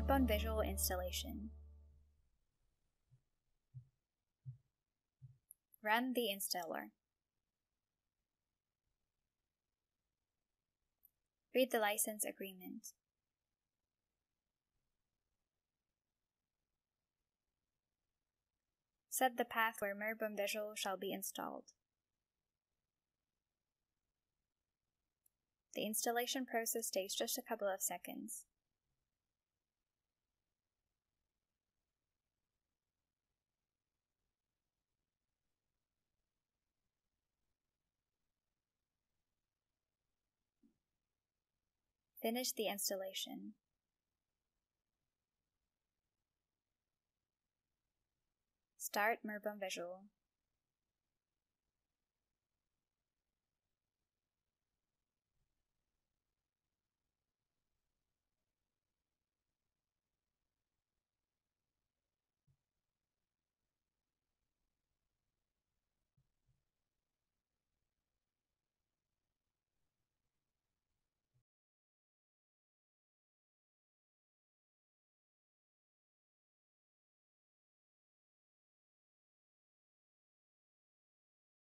Merbon Visual installation. Run the installer. Read the license agreement. Set the path where Merbon Visual shall be installed. The installation process takes just a couple of seconds. Finish the installation. Start Merbon Visual.